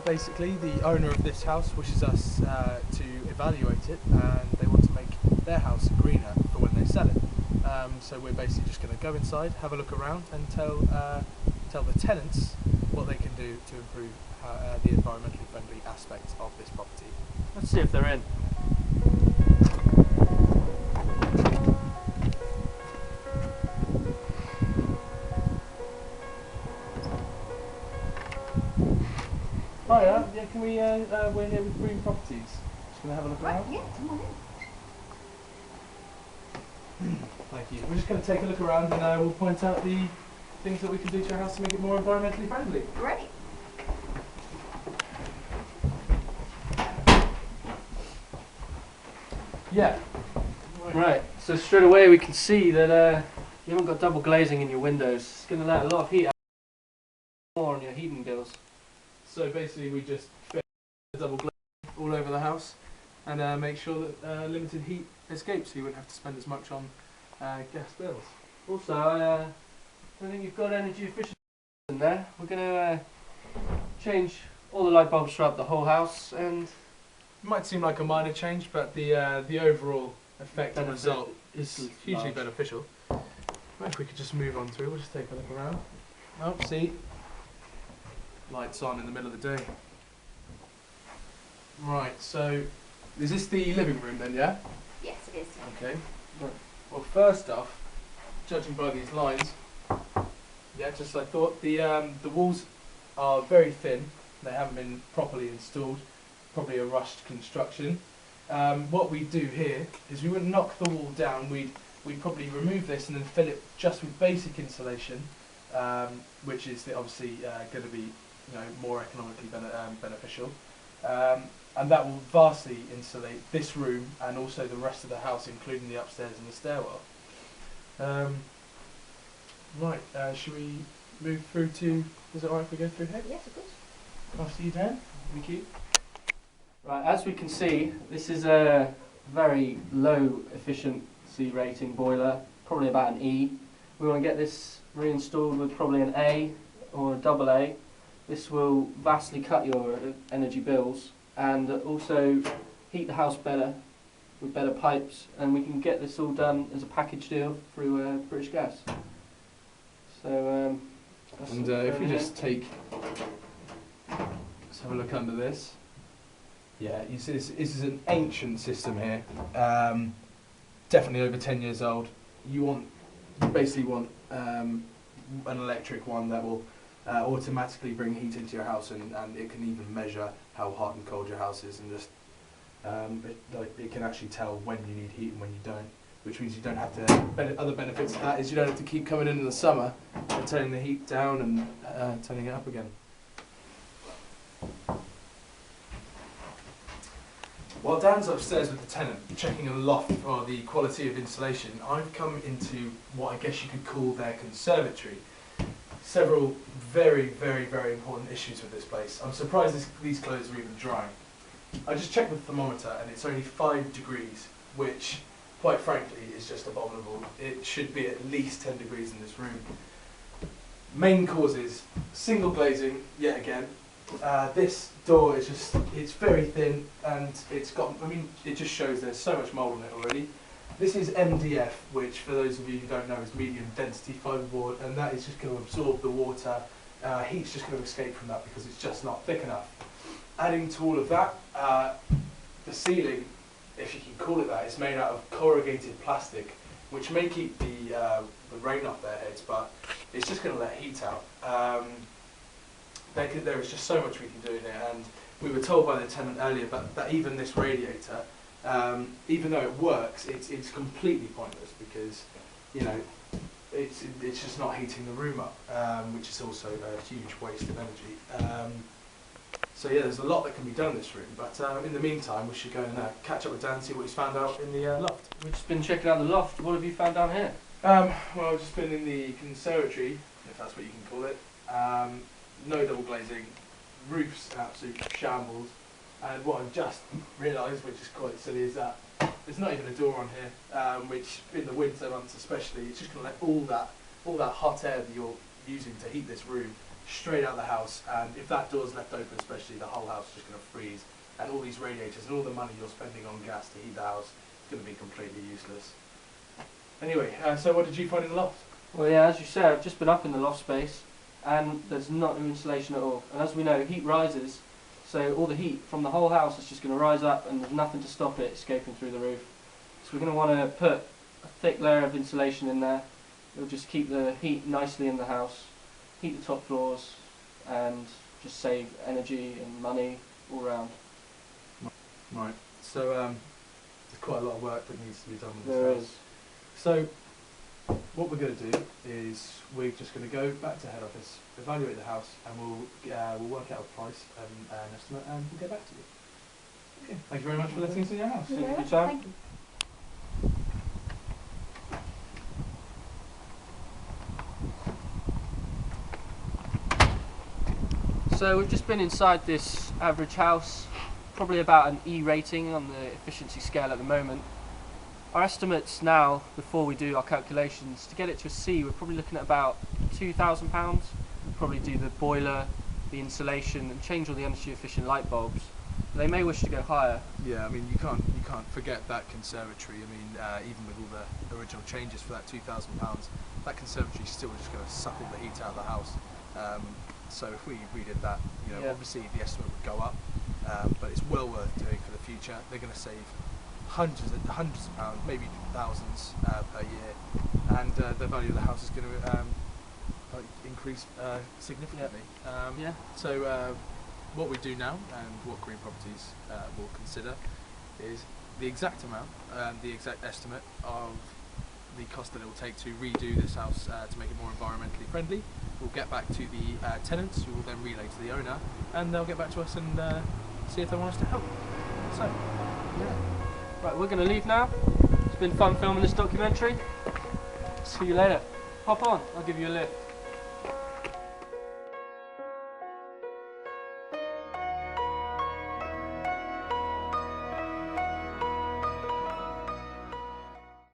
basically, the owner of this house wishes us to evaluate it, and they want to make their house greener for when they sell it. So we're basically just going to go inside, have a look around, and tell the tenants what they can do to improve the environmentally friendly aspects of this property. Let's see if they're in. Hiya, yeah, can we, we're here with Green Properties. Just going to have a look around. Yeah, come on in. Thank you. We're just going to take a look around and we'll point out the things that we can do to your house to make it more environmentally friendly. Great. Yeah. Right, so straight away we can see that you haven't got double glazing in your windows. It's going to let a lot of heat out more on your heating bills. So basically we just fit a double glaze all over the house and make sure that limited heat escapes so you wouldn't have to spend as much on gas bills. Also, I don't think you've got energy efficient in there. We're going to change all the light bulbs throughout the whole house, and It might seem like a minor change, but the overall effect and Benefit result is is hugely large. beneficial. Right, if we could just move on through, we'll just take a look around. Oh, see, lights on in the middle of the day. Right, so is this the living room then, yeah? Yes, it is. Okay. Well, first off, judging by these lines, yeah, just like I thought, the walls are very thin. They haven't been properly installed. Probably a rushed construction. What we do here is we wouldn't knock the wall down. We'd probably remove this and then fill it just with basic insulation, which is obviously going to be more economically beneficial. And that will vastly insulate this room and also the rest of the house, including the upstairs and the stairwell. Right, should we move through to, is it alright if we go through here? Yes, of course. After you, Dan? Thank you. right, as we can see, this is a very low efficiency rating boiler, probably about an E. We want to get this reinstalled with probably an A or a double A. This will vastly cut your energy bills and also heat the house better with better pipes, and we can get this all done as a package deal through British Gas. So that's And what's if we going in. just let's have a look under this. Yeah, you see this is an ancient system here, definitely over 10 years old. You basically want an electric one that will automatically bring heat into your house, and it can even measure how hot and cold your house is, and just it can actually tell when you need heat and when you don't, which means you don't have to. Other benefits of that is you don't have to keep coming in the summer and turning the heat down and turning it up again. While Dan's upstairs with the tenant checking a loft for the quality of insulation, I've come into what I guess you could call their conservatory. Several very, very, very important issues with this place. I'm surprised these clothes are even drying. I just checked the thermometer and it's only 5 degrees, which quite frankly is just abominable. It should be at least 10 degrees in this room. Main causes: single glazing, yet again. This door is it's very thin, and it just shows there's so much mould on it already. This is MDF, which for those of you who don't know is medium density fiberboard, and that is just going to absorb the water. Heat's just going to escape from that because it's just not thick enough. Adding to all of that, the ceiling, if you can call it that, is made out of corrugated plastic, which may keep the rain off their heads, but it's just going to let heat out. There is just so much we can do in here, and we were told by the tenant earlier that even this radiator, even though it works, it's completely pointless because it's just not heating the room up, which is also a huge waste of energy. So yeah, there's a lot that can be done in this room, but in the meantime we should go and catch up with Dan and see what he's found out in the loft. We've just been checking out the loft. What have you found down here? Well, I've just been in the conservatory, if that's what you can call it. No double glazing, roof's absolute shambles, and what I've just realised, which is quite silly, is that there's not even a door on here, which in the winter months especially, it's just going to let all that hot air that you're using to heat this room straight out the house, and if that door's left open especially, the whole house is just going to freeze, and all these radiators and all the money you're spending on gas to heat the house is going to be completely useless. Anyway, so what did you find in the loft? Well, yeah, as you said, I've just been up in the loft space, and there's not no insulation at all. And as we know, heat rises, so all the heat from the whole house is just going to rise up, and there's nothing to stop it escaping through the roof. So we're going to want to put a thick layer of insulation in there. It'll just keep the heat nicely in the house, heat the top floors, and just save energy and money all round. Right, so there's quite a lot of work that needs to be done with There this house. is. So what we're going to do is we're just going to go back to head office, evaluate the house, and we'll work out a price and an estimate, and we'll get back to you. Okay. Thank you very much for letting us in your house. Thank you for your time. Thank you. So we've just been inside this average house, probably about an E rating on the efficiency scale at the moment. Our estimates now, before we do our calculations, to get it to a C, we're probably looking at about £2,000. We'll probably do the boiler, the insulation, and change all the energy efficient light bulbs. They may wish to go higher. Yeah, I mean you can't forget that conservatory. I mean even with all the original changes for that £2,000, that conservatory is still just going to suck all the heat out of the house. So if we redid that, you know, Yeah. obviously the estimate would go up, but it's well worth doing for the future. They're going to save hundreds of pounds, maybe thousands per year, and the value of the house is going to increase significantly. Yeah. So what we do now, and what Green Properties will consider, is the exact amount, the exact estimate of the cost that it will take to redo this house to make it more environmentally friendly. We'll get back to the tenants, who will then relay to the owner, and they'll get back to us and see if they want us to help. So, yeah. Right, we're going to leave now. It's been fun filming this documentary. See you later. Hop on, I'll give you a lift.